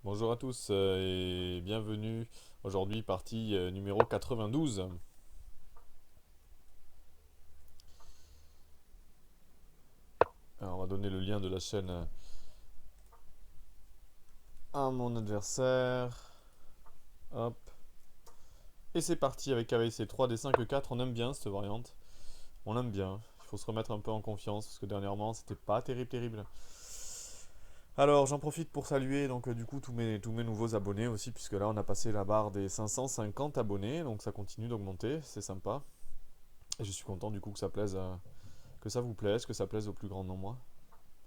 Bonjour à tous et bienvenue aujourd'hui partie numéro 92. Alors, on va donner le lien de la chaîne à mon adversaire. Hop. Et c'est parti avec AVC 3D5 4. On aime bien cette variante. On aime bien. Il faut se remettre un peu en confiance parce que dernièrement c'était pas terrible. Alors j'en profite pour saluer donc du coup tous mes nouveaux abonnés aussi puisque là on a passé la barre des 550 abonnés donc ça continue d'augmenter, c'est sympa. Et je suis content du coup que ça plaise que ça vous plaise, que ça plaise au plus grand nombre.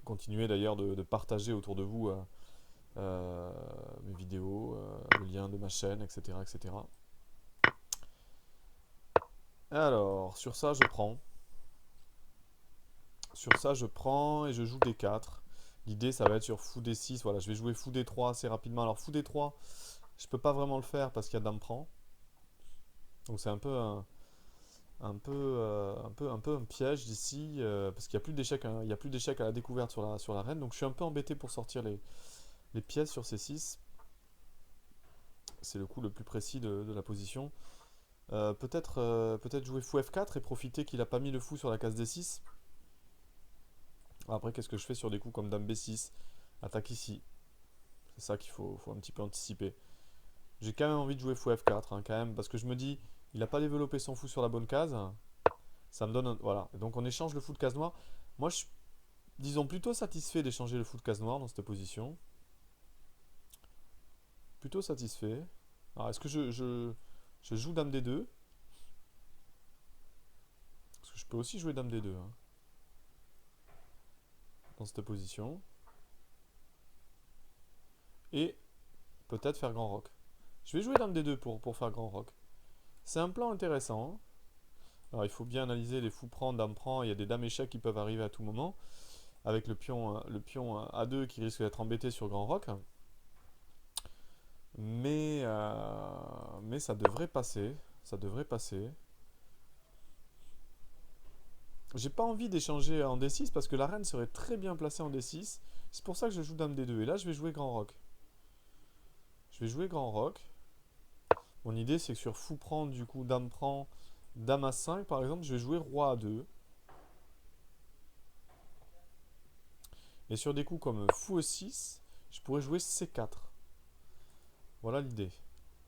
Continuez d'ailleurs de partager autour de vous euh, mes vidéos, le lien de ma chaîne, etc., etc. Alors, sur ça, je prends. Sur ça, je prends et je joue D4. L'idée, ça va être sur fou D6. Voilà, je vais jouer fou D3 assez rapidement. Alors, fou D3, je peux pas vraiment le faire parce qu'il y a dame prend. Donc, c'est un peu un piège d'ici parce qu'il n'y a plus d'échecs, hein, il y a plus d'échecs à la découverte sur la reine. Donc, je suis un peu embêté pour sortir les pièces sur C6. C'est le coup le plus précis de la position. Peut-être jouer fou F4 et profiter qu'il a pas mis le fou sur la case D6. Après, qu'est-ce que je fais sur des coups comme dame B6? Attaque ici. C'est ça qu'il faut un petit peu anticiper. J'ai quand même envie de jouer fou F4, hein, quand même, parce que je me dis, il n'a pas développé son fou sur la bonne case. Ça me donne voilà. Et donc on échange le fou de case noire. Moi, je suis, disons, plutôt satisfait d'échanger le fou de case noire dans cette position. Plutôt satisfait. Alors, est-ce que je joue dame D2? Parce que je peux aussi jouer dame D2 hein, dans cette position. Et peut-être faire grand rock. Je vais jouer dame D2 pour faire grand rock. C'est un plan intéressant. Alors il faut bien analyser les fous prend, dame prend. Il y a des dames échecs qui peuvent arriver à tout moment. Avec le pion A2 qui risque d'être embêté sur grand rock. Mais ça devrait passer. Ça devrait passer. J'ai pas envie d'échanger en D6 parce que la reine serait très bien placée en D6. C'est pour ça que je joue dame D2. Et là je vais jouer grand rock. Je vais jouer grand rock. Mon idée c'est que sur fou prend, du coup dame prend, dame A5 par exemple, je vais jouer roi A2. Et sur des coups comme fou E6, je pourrais jouer C4. Voilà l'idée.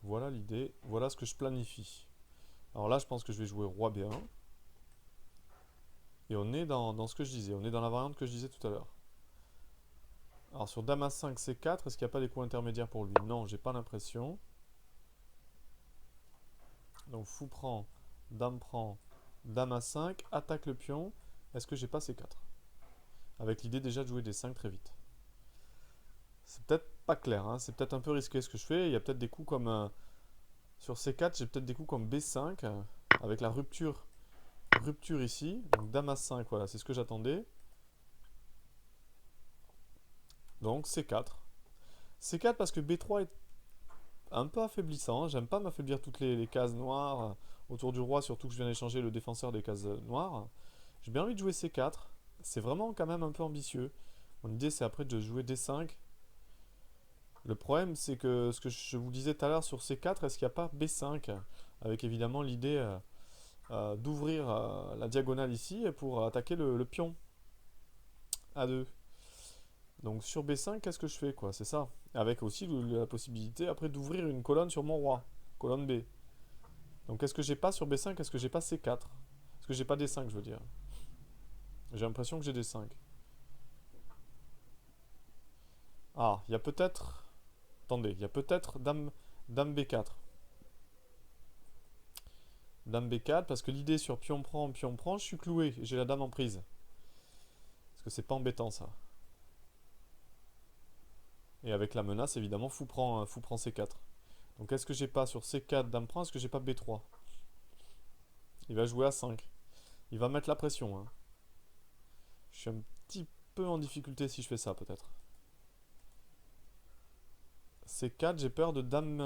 Voilà l'idée. Voilà ce que je planifie. Alors là, je pense que je vais jouer roi B1. Et on est dans ce que je disais. On est dans la variante que je disais tout à l'heure. Alors sur dame A5, C4, est-ce qu'il n'y a pas des coups intermédiaires pour lui? Non, j'ai pas l'impression. Donc fou prend, dame A5, attaque le pion. Est-ce que j'ai pas C4? Avec l'idée déjà de jouer des 5 très vite. C'est peut-être pas clair, hein. C'est peut-être un peu risqué ce que je fais. Il y a peut-être des coups comme sur C4, j'ai peut-être des coups comme B5 avec la rupture ici. Donc dame A5, voilà, c'est ce que j'attendais. Donc C4. C4 parce que B3 est un peu affaiblissant. J'aime pas m'affaiblir toutes les cases noires autour du roi, surtout que je viens d'échanger le défenseur des cases noires. J'ai bien envie de jouer C4. C'est vraiment quand même un peu ambitieux. Mon idée c'est après de jouer D5. Le problème c'est que ce que je vous disais tout à l'heure sur C4, est-ce qu'il n'y a pas B5? Avec évidemment l'idée d'ouvrir la diagonale ici pour attaquer le pion A2. Donc sur B5, qu'est-ce que je fais quoi? C'est ça. Avec aussi la possibilité après d'ouvrir une colonne sur mon roi. Colonne B. Donc est-ce que j'ai pas sur B5? Est-ce que j'ai pas C4? Est-ce que j'ai pas D5 je veux dire? J'ai l'impression que j'ai D5. Ah, il y a peut-être... Attendez, il y a peut-être dame B4. Dame B4, parce que l'idée sur pion prend, je suis cloué. J'ai la dame en prise. Parce que c'est pas embêtant ça. Et avec la menace, évidemment, fou prend C4. Donc est-ce que j'ai pas sur C4 dame prend? Est-ce que j'ai pas B3? Il va jouer à 5. Il va mettre la pression, hein. Je suis un petit peu en difficulté si je fais ça peut-être. C4, j'ai peur de dame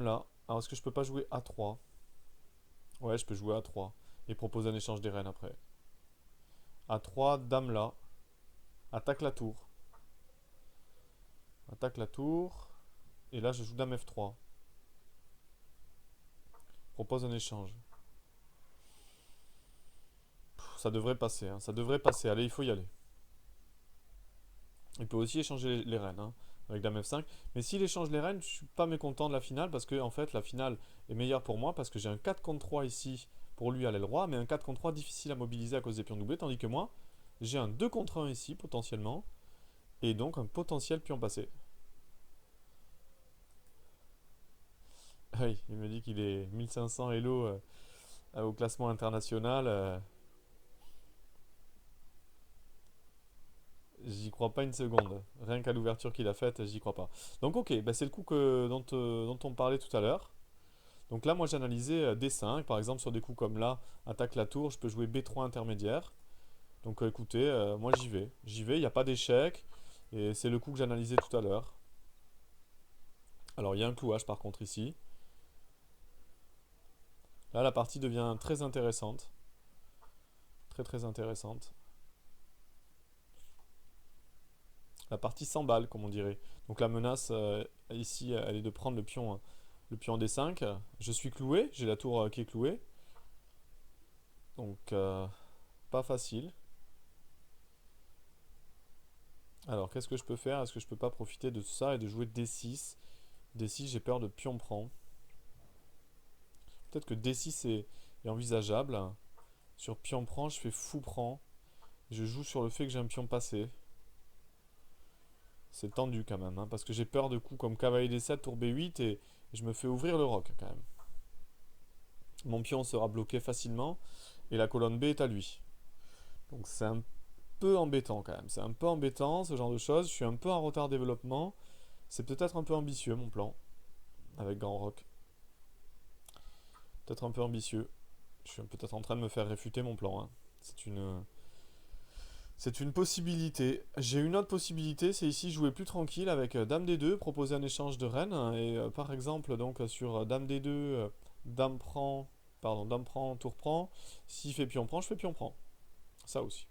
là. Alors est-ce que je peux pas jouer A3? Ouais, je peux jouer A3 et proposer un échange des reines après. A3, dame là. Attaque la tour. J'attaque la tour. Et là, je joue dame F3. Propose un échange. Ça devrait passer, hein, ça devrait passer. Allez, il faut y aller. Il peut aussi échanger les reines, hein, avec dame F5. Mais s'il échange les reines, je suis pas mécontent de la finale parce que en fait la finale est meilleure pour moi parce que j'ai un 4 contre 3 ici pour lui à l'aile roi, mais un 4 contre 3 difficile à mobiliser à cause des pions doublés, tandis que moi, j'ai un 2 contre 1 ici potentiellement, et donc un potentiel pion passé. Oui, il me dit qu'il est 1500 Elo au classement international. J'y crois pas une seconde. Rien qu'à l'ouverture qu'il a faite, j'y crois pas. Donc ok, bah, c'est le coup dont on parlait tout à l'heure. Donc là, moi j'analysais D5, par exemple sur des coups comme là, attaque la tour, je peux jouer B3 intermédiaire. Donc écoutez, moi j'y vais, il n'y a pas d'échec. Et c'est le coup que j'analysais tout à l'heure. Alors il y a un clouage par contre ici. Là, la partie devient très intéressante. Très très intéressante. La partie s'emballe, comme on dirait. Donc la menace ici, elle est de prendre le pion D5. Je suis cloué, j'ai la tour qui est clouée. Donc pas facile. Alors qu'est-ce que je peux faire? Est-ce que je peux pas profiter de ça et de jouer D6? D6, j'ai peur de pion prend. Peut-être que D6 est envisageable. Sur pion prend, je fais fou prend. Je joue sur le fait que j'ai un pion passé. C'est tendu quand même, hein, parce que j'ai peur de coups comme cavalier D7, tour B8 et je me fais ouvrir le roc quand même. Mon pion sera bloqué facilement et la colonne B est à lui. Donc c'est un peu embêtant quand même. C'est un peu embêtant ce genre de choses. Je suis un peu en retard de développement. C'est peut-être un peu ambitieux mon plan avec Grand Rock. Peut-être un peu ambitieux. Je suis peut-être en train de me faire réfuter mon plan, hein. C'est une possibilité. J'ai une autre possibilité, c'est ici jouer plus tranquille avec Dame D2, proposer un échange de reine. Et par exemple, donc sur Dame D2, Dame prend, pardon, Dame prend, tour prend. S'il fait pion prend, je fais pion prend. Ça aussi.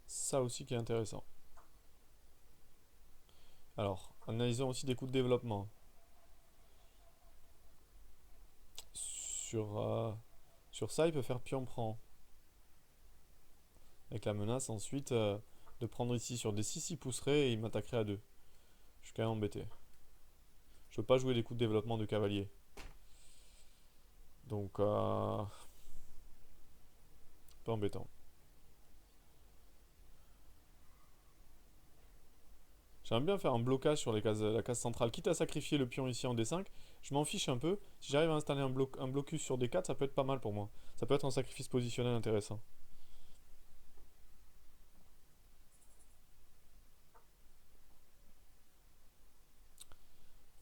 Ça aussi qui est intéressant. Alors, analysons aussi des coups de développement. Sur, sur ça, il peut faire pion prend. Avec la menace ensuite de prendre ici sur D6, il pousserait et il m'attaquerait à 2. Je suis quand même embêté. Je veux pas jouer des coups de développement de cavalier. Donc, un peu embêtant. J'aimerais bien faire un blocage sur la case centrale, quitte à sacrifier le pion ici en D5. Je m'en fiche un peu. Si j'arrive à installer un blocus sur D4, ça peut être pas mal pour moi. Ça peut être un sacrifice positionnel intéressant.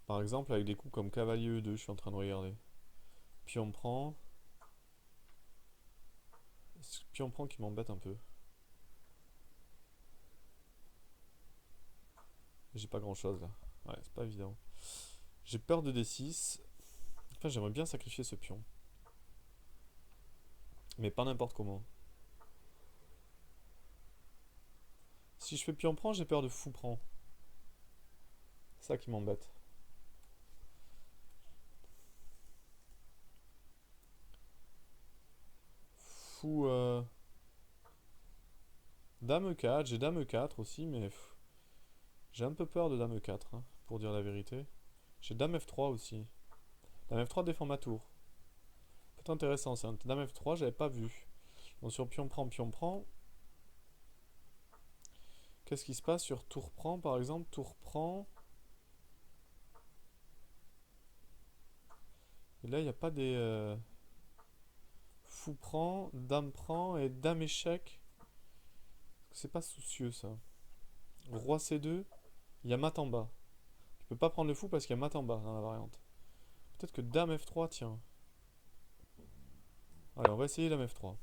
Par exemple, avec des coups comme cavalier E2, je suis en train de regarder. Pion prend. Pion prend qui m'embête un peu. J'ai pas grand chose là. Ouais, c'est pas évident. J'ai peur de D6. Enfin, j'aimerais bien sacrifier ce pion. Mais pas n'importe comment. Si je fais pion prend, j'ai peur de fou prend. C'est ça qui m'embête. Fou. Dame E4, j'ai Dame E4 aussi, mais j'ai un peu peur de Dame E4, hein, pour dire la vérité. J'ai Dame F3 aussi. Dame F3 défend ma tour. C'est intéressant ça. Dame F3, j'avais pas vu. Donc sur pion prend, pion prend. Qu'est-ce qui se passe sur tour prend par exemple? Tour prend. Et là, il n'y a pas des. Fou prend, Dame prend et Dame échec. C'est pas soucieux ça. Roi C2, il y a mat en bas. Je peux pas prendre le fou parce qu'il y a mat en bas dans la variante. Peut-être que Dame F3, tiens. Allez, on va essayer Dame F3.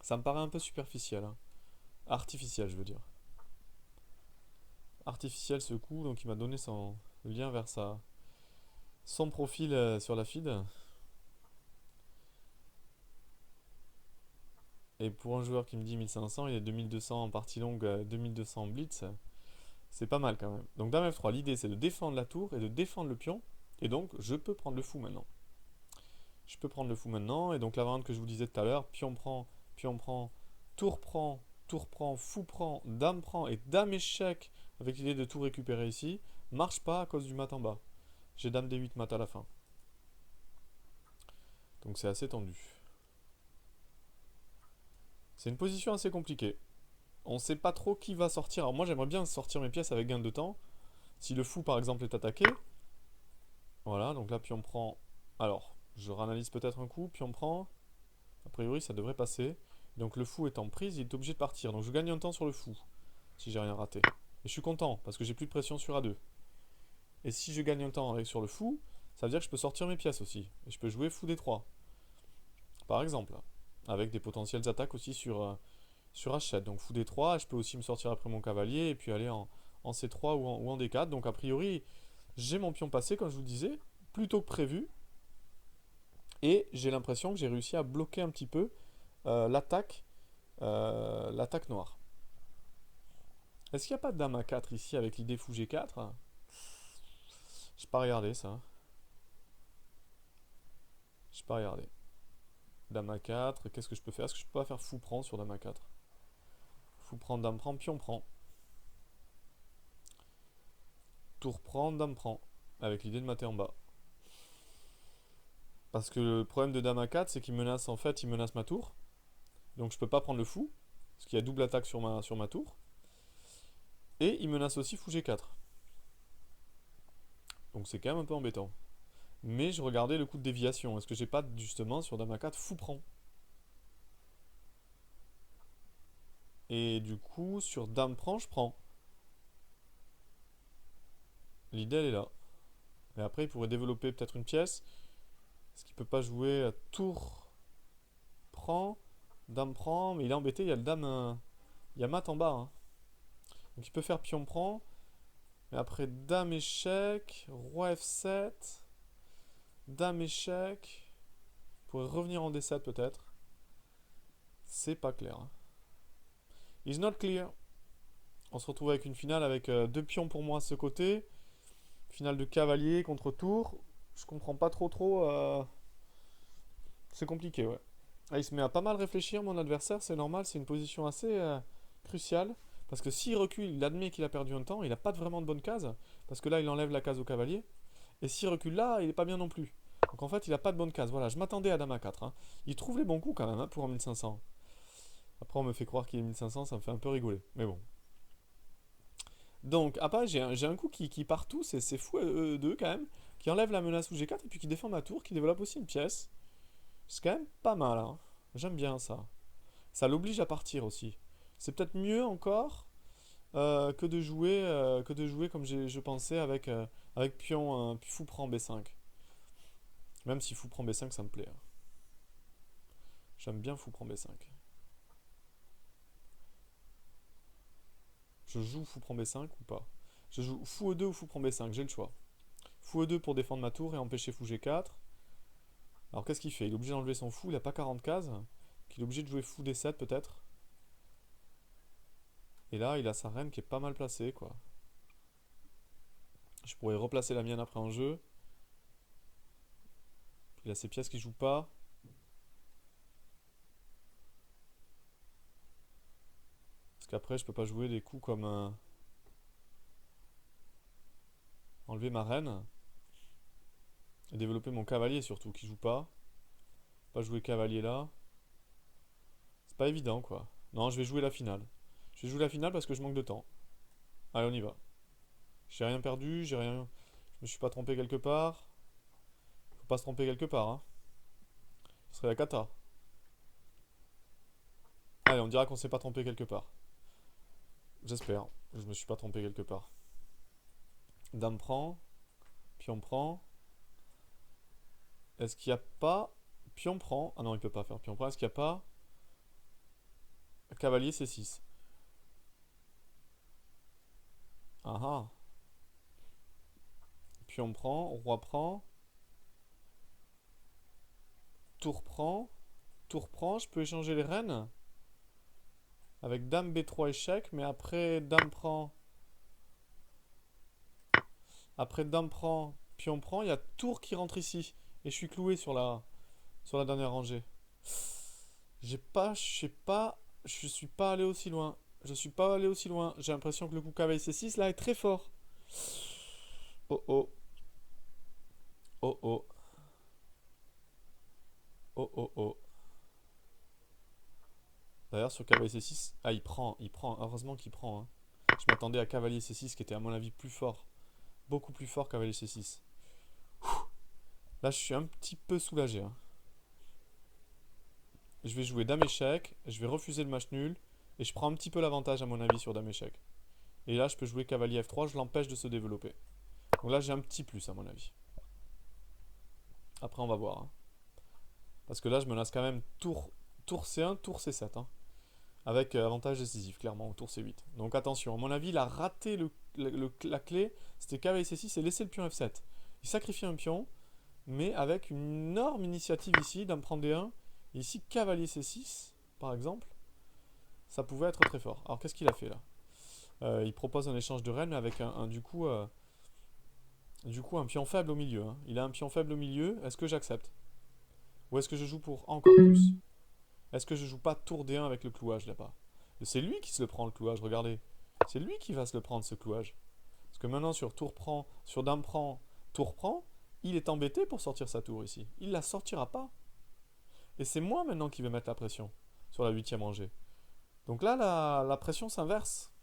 Ça me paraît un peu superficiel, hein. Artificiel, je veux dire. Artificiel ce coup, donc il m'a donné son lien vers son profil sur la feed. Et pour un joueur qui me dit 1500, il est 2200 en partie longue, 2200 en blitz. C'est pas mal quand même. Donc dame F3, l'idée c'est de défendre la tour et de défendre le pion. Et donc je peux prendre le fou maintenant. Je peux prendre le fou maintenant. Et donc la variante que je vous disais tout à l'heure, pion prend, tour prend, fou prend, dame prend et dame échec avec l'idée de tout récupérer ici, marche pas à cause du mat en bas. J'ai dame D8 mat à la fin. Donc c'est assez tendu. C'est une position assez compliquée. On sait pas trop qui va sortir. Alors moi j'aimerais bien sortir mes pièces avec gain de temps. Si le fou par exemple est attaqué, voilà, donc là pion prend. Alors, je réanalyse peut-être un coup, pion prend. A priori ça devrait passer. Donc le fou est en prise, il est obligé de partir. Donc je gagne un temps sur le fou, si j'ai rien raté. Et je suis content, parce que j'ai plus de pression sur A2. Et si je gagne un temps avec sur le fou, ça veut dire que je peux sortir mes pièces aussi. Et je peux jouer fou D3, par exemple. Avec des potentielles attaques aussi sur H7. Donc fou D3, je peux aussi me sortir après mon cavalier et puis aller en C3 ou en D4. Donc a priori, j'ai mon pion passé, comme je vous le disais, plutôt que prévu. Et j'ai l'impression que j'ai réussi à bloquer un petit peu l'attaque noire. Est-ce qu'il n'y a pas de dame A4 ici avec l'idée fou G4? Je n'ai pas regardé ça. Je n'ai pas regardé. Dame A4, qu'est-ce que je peux faire? Est-ce que je peux pas faire fou prend sur dame A4? Fou prend, dame prend, pion prend. Tour prend, dame prend. Avec l'idée de mater en bas. Parce que le problème de dame A4, c'est qu'il menace en fait, il menace ma tour. Donc je peux pas prendre le fou. Parce qu'il y a double attaque sur ma tour. Et il menace aussi fou G4. Donc c'est quand même un peu embêtant. Mais je regardais le coup de déviation. Est-ce que j'ai pas justement sur dame A4 fou prend? Et du coup, sur dame prend, je prends. L'idée elle est là. Et après, il pourrait développer peut-être une pièce. Est-ce qu'il peut pas jouer tour prend, dame prend, mais il est embêté, il y a le dame. Il y a mat en bas, hein. Donc il peut faire pion prend. Mais après, dame échec, roi F7, dame échec. Il pourrait revenir en D7 peut-être. C'est pas clair, hein. It's not clear. On se retrouve avec une finale avec deux pions pour moi à ce côté. Finale de cavalier contre tour. Je comprends pas trop. C'est compliqué, ouais. Ah, il se met à pas mal réfléchir, mon adversaire, c'est normal, c'est une position assez cruciale. Parce que s'il recule, il admet qu'il a perdu un temps, il n'a pas vraiment de bonne case. Parce que là, il enlève la case au cavalier. Et s'il recule là, il n'est pas bien non plus. Donc en fait, il n'a pas de bonne case. Voilà, je m'attendais à dame A4, hein. Il trouve les bons coups quand même, hein, pour un 1500. Après, on me fait croire qu'il est 1500, ça me fait un peu rigoler. Mais bon. Donc, après, j'ai un coup qui part tout, c'est fou E2 quand même. Qui enlève la menace sous G4 et puis qui défend ma tour, qui développe aussi une pièce. C'est quand même pas mal, hein. J'aime bien ça. Ça l'oblige à partir aussi. C'est peut-être mieux encore que de jouer comme je pensais avec pion fou prend B5. Même si fou prend B5, ça me plaît, hein. J'aime bien fou prend B5. Je joue fou prend B5 ou pas? Je joue fou E2 ou fou prend B5, j'ai le choix. Fou E2 pour défendre ma tour et empêcher fou G4. Alors qu'est-ce qu'il fait? Il est obligé d'enlever son fou, il n'a pas 40 cases. Il est obligé de jouer fou D7 peut-être. Et là, il a sa reine qui est pas mal placée, quoi. Je pourrais replacer la mienne après en jeu. Il a ses pièces qui jouent pas. Parce qu'après, je peux pas jouer des coups comme enlever ma reine. Et développer mon cavalier surtout, qui joue pas. Pas jouer cavalier là. C'est pas évident, quoi. Non, je vais jouer la finale. Je vais jouer la finale parce que je manque de temps. Allez, on y va. J'ai rien perdu, j'ai rien. Je me suis pas trompé quelque part. Faut pas se tromper quelque part, hein. Ce serait la cata. Allez, on dira qu'on s'est pas trompé quelque part. J'espère. Je me suis pas trompé quelque part. Dame prend. Pion prend. Est-ce qu'il n'y a pas. Pion prend. Ah non, il peut pas faire pion prend. Est-ce qu'il n'y a pas. Cavalier C6. Ah ah. Pion prend. Roi prend. Tour prend. Tour prend. Je peux échanger les reines. Avec dame B3 échec, mais après dame prend... Après dame prend, pion prend, il y a tour qui rentre ici. Et je suis cloué sur la dernière rangée. Je sais pas, je suis pas allé aussi loin. Je suis pas allé aussi loin. J'ai l'impression que le coup cavalier C6 là est très fort. Oh oh, oh oh, oh oh oh. D'ailleurs sur cavalier C6, ah il prend, heureusement qu'il prend. Hein. Je m'attendais à cavalier C6 qui était à mon avis plus fort. Beaucoup plus fort cavalier C6. Là je suis un petit peu soulagé. Hein. Je vais jouer dame échec, je vais refuser le match nul. Et je prends un petit peu l'avantage à mon avis sur dame échec. Et là je peux jouer cavalier F3, je l'empêche de se développer. Donc là j'ai un petit plus à mon avis. Après on va voir. Hein. Parce que là je menace quand même tour C1, tour C7. Hein. Avec avantage décisif clairement au tour C8. Donc attention, à mon avis il a raté la clé. C'était cavalier C6 et laisser le pion F7. Il sacrifie un pion, mais avec une énorme initiative ici, dame prend D1. Et ici cavalier C6 par exemple. Ça pouvait être très fort. Alors qu'est-ce qu'il a fait là? Il propose un échange de reine mais avec du coup un pion faible au milieu. Hein. Il a un pion faible au milieu. Est-ce que j'accepte? Ou est-ce que je joue pour encore plus? Est-ce que je joue pas tour D1 avec le clouage là-bas? C'est lui qui se le prend le clouage, regardez. C'est lui qui va se le prendre ce clouage. Parce que maintenant sur tour prend, sur dame prend, tour prend, il est embêté pour sortir sa tour ici. Il la sortira pas. Et c'est moi maintenant qui vais mettre la pression sur la huitième rangée. Donc là la pression s'inverse.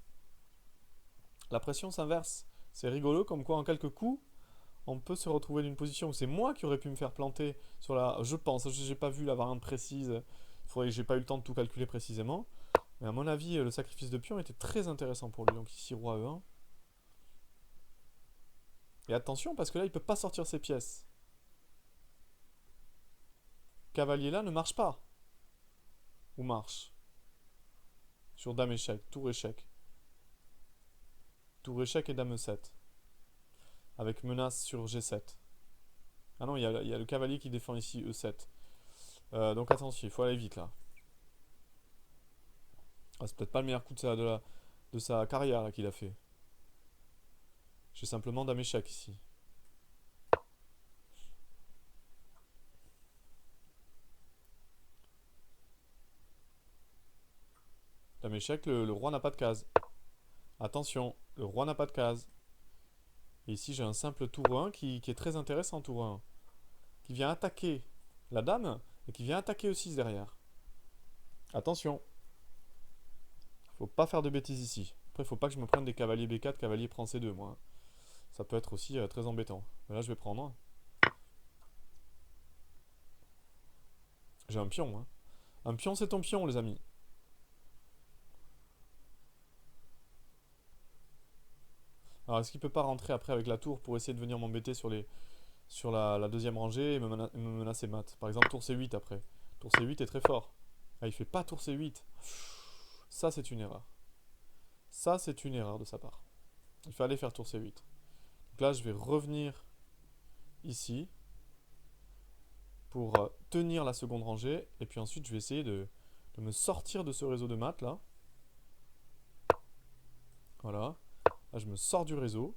La pression s'inverse. C'est rigolo comme quoi en quelques coups, on peut se retrouver d'une position où c'est moi qui aurais pu me faire planter sur la... Je pense, j'ai pas vu la variante précise. Il faudrait que j'ai pas eu le temps de tout calculer précisément. Mais à mon avis, le sacrifice de pion était très intéressant pour lui. Donc ici, roi E1. Et attention, parce que là, il peut pas sortir ses pièces. Cavalier là ne marche pas. Ou marche. Sur dame échec, tour échec. Tour échec et dame E7. Avec menace sur G7. Ah non, il y a le cavalier qui défend ici E7. Donc attention, il faut aller vite là. Ah, c'est peut-être pas le meilleur coup de sa carrière qu'il a fait. J'ai simplement dame échec ici. Dame échec, le roi n'a pas de case. Attention, le roi n'a pas de case. Et ici j'ai un simple tour 1 qui est très intéressant, tour 1. Qui vient attaquer la dame et qui vient attaquer E6 derrière. Attention. Faut pas faire de bêtises ici. Après, faut pas que je me prenne des cavaliers B4, cavalier prend C2, moi. Ça peut être aussi très embêtant. Mais là, je vais prendre. J'ai un pion. Hein. Un pion, c'est ton pion, les amis. Alors, est-ce qu'il peut pas rentrer après avec la tour pour essayer de venir m'embêter sur la deuxième rangée et me menacer mat? Par exemple, tour C8 après. Tour C8 est très fort. Ah, il fait pas tour C8. Ça, c'est une erreur. Ça, c'est une erreur de sa part. Il fallait faire tour C8. Donc là, je vais revenir ici pour tenir la seconde rangée. Et puis ensuite, je vais essayer de me sortir de ce réseau de maths là. Voilà. Là, je me sors du réseau.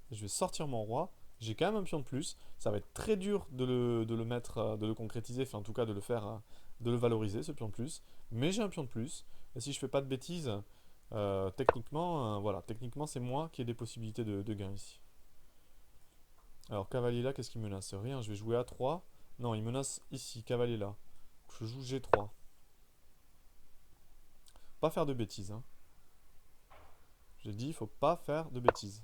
Je vais sortir mon roi. J'ai quand même un pion de plus. Ça va être très dur de le mettre, de le concrétiser, enfin en tout cas de le faire, de le valoriser, ce pion de plus. Mais j'ai un pion de plus. Et si je fais pas de bêtises, techniquement, voilà, techniquement c'est moi qui ai des possibilités de gain ici. Alors cavalier là, qu'est-ce qu'il menace? Rien, je vais jouer A3. Non, il menace ici, cavalier là. Je joue G3. Pas faire de bêtises. Hein. J'ai dit, il faut pas faire de bêtises.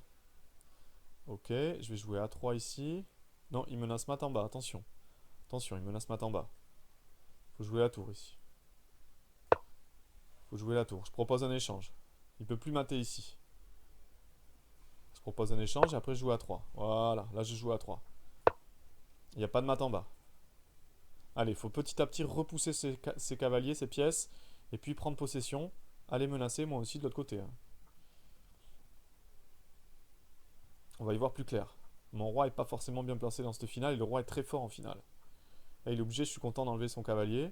Ok, je vais jouer A3 ici. Non, il menace mat en bas, attention. Attention, il menace mat en bas. Faut jouer la tour ici. Faut jouer la tour. Je propose un échange. Il peut plus mater ici. Je propose un échange et après je joue A3. Voilà, là je joue A3. Il n'y a pas de mat en bas. Allez, il faut petit à petit repousser ces cavaliers, ces pièces, et puis prendre possession. Aller menacer moi aussi de l'autre côté. Hein. On va y voir plus clair. Mon roi est pas forcément bien placé dans cette finale et le roi est très fort en finale. Là, il est obligé, je suis content d'enlever son cavalier.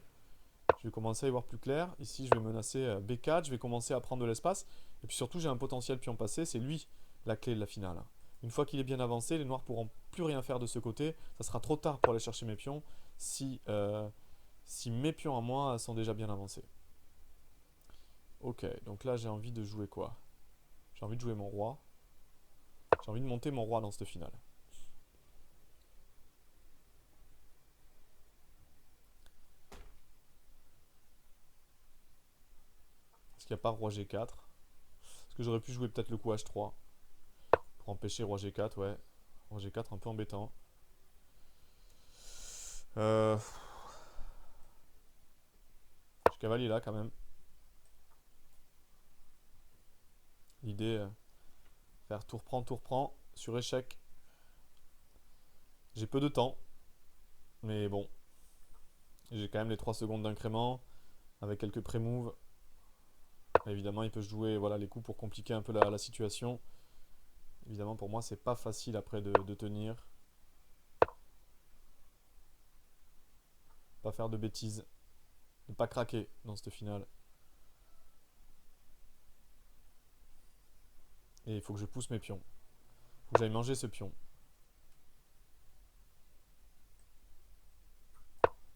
Je vais commencer à y voir plus clair. Ici, je vais menacer B4. Je vais commencer à prendre de l'espace. Et puis surtout, j'ai un potentiel pion passé. C'est lui la clé de la finale. Une fois qu'il est bien avancé, les noirs pourront plus rien faire de ce côté. Ça sera trop tard pour aller chercher mes pions si mes pions à moi sont déjà bien avancés. Ok, donc là, j'ai envie de jouer quoi? J'ai envie de jouer mon roi. J'ai envie de monter mon roi dans cette finale. Est-ce qu'il n'y a pas roi G4? Est-ce que j'aurais pu jouer peut-être le coup H3 pour empêcher roi G4, ouais. Roi G4 un peu embêtant. Je cavalier là quand même. L'idée, faire tour prend sur échec. J'ai peu de temps, mais bon. J'ai quand même les 3 secondes d'incrément avec quelques pré-moves. Évidemment, il peut jouer voilà, les coups pour compliquer un peu la situation. Évidemment, pour moi, c'est pas facile après de tenir. Pas faire de bêtises. Ne pas craquer dans cette finale. Et il faut que je pousse mes pions. Il faut que j'aille manger ce pion.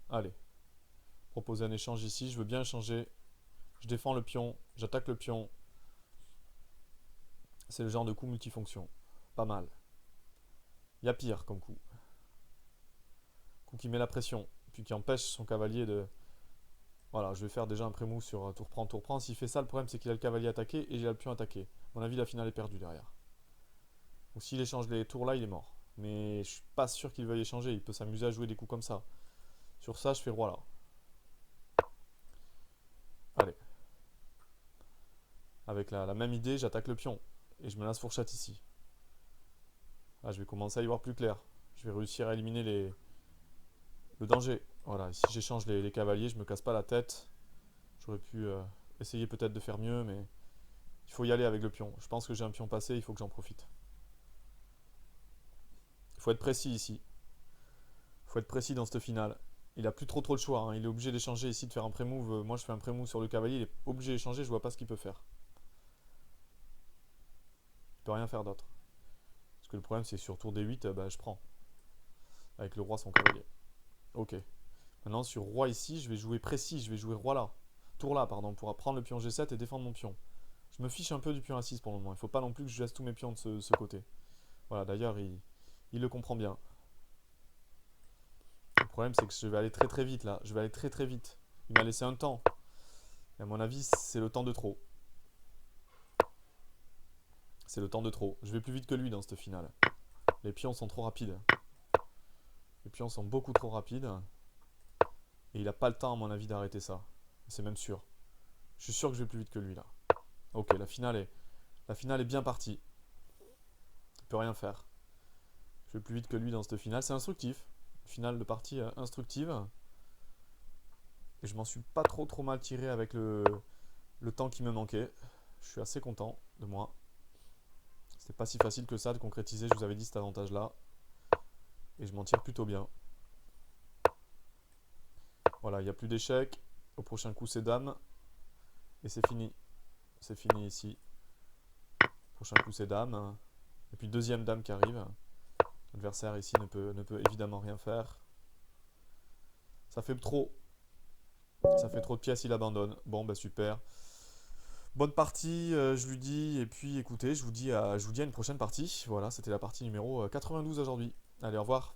Allez. Proposer un échange ici. Je veux bien échanger. Je défends le pion. J'attaque le pion. C'est le genre de coup multifonction. Pas mal. Il y a pire comme coup. Coup qui met la pression. Puis qui empêche son cavalier de... Voilà, je vais faire déjà un pré-move sur tour prend. S'il fait ça, le problème c'est qu'il a le cavalier attaqué et j'ai le pion attaqué. À mon avis, la finale est perdue derrière. Donc s'il échange les tours là, il est mort. Mais je suis pas sûr qu'il veuille échanger. Il peut s'amuser à jouer des coups comme ça. Sur ça, je fais roi là. Allez. Avec la même idée, j'attaque le pion. Et je me laisse fourchette ici. Là, je vais commencer à y voir plus clair. Je vais réussir à éliminer le danger. Voilà, ici j'échange les cavaliers, je me casse pas la tête. J'aurais pu essayer peut-être de faire mieux, mais il faut y aller avec le pion. Je pense que j'ai un pion passé, il faut que j'en profite. Il faut être précis ici. Il faut être précis dans cette finale. Il a plus trop le choix, hein. Il est obligé d'échanger ici, de faire un pré-move. Moi je fais un pré-move sur le cavalier, il est obligé d'échanger, je vois pas ce qu'il peut faire. Il peut rien faire d'autre. Parce que le problème c'est que sur tour D8, bah, je prends. Avec le roi son cavalier. Ok. Maintenant sur roi ici, je vais jouer précis, je vais jouer roi là. Tour là, pardon, pour prendre le pion G7 et défendre mon pion. Je me fiche un peu du pion A6 pour le moment. Il ne faut pas non plus que je laisse tous mes pions de ce côté. Voilà, d'ailleurs, il le comprend bien. Le problème, c'est que je vais aller très vite là. Je vais aller très vite. Il m'a laissé un temps. Et à mon avis, c'est le temps de trop. C'est le temps de trop. Je vais plus vite que lui dans cette finale. Les pions sont trop rapides. Les pions sont beaucoup trop rapides. Et il n'a pas le temps, à mon avis, d'arrêter ça. C'est même sûr. Je suis sûr que je vais plus vite que lui là. Ok, la finale est bien partie. Il peut rien faire. Je vais plus vite que lui dans cette finale. C'est instructif. Finale de partie instructive. Et je m'en suis pas trop mal tiré avec le temps qui me manquait. Je suis assez content de moi. C'était pas si facile que ça de concrétiser, je vous avais dit, cet avantage-là. Et je m'en tire plutôt bien. Voilà, il n'y a plus d'échecs. Au prochain coup, c'est dame. Et c'est fini. C'est fini ici. Prochain coup, c'est dame. Et puis deuxième dame qui arrive. L'adversaire ici ne peut évidemment rien faire. Ça fait trop. Ça fait trop de pièces, il abandonne. Bon, bah super. Bonne partie, je lui dis. Et puis écoutez, je vous dis à une prochaine partie. Voilà, c'était la partie numéro 92 aujourd'hui. Allez, au revoir.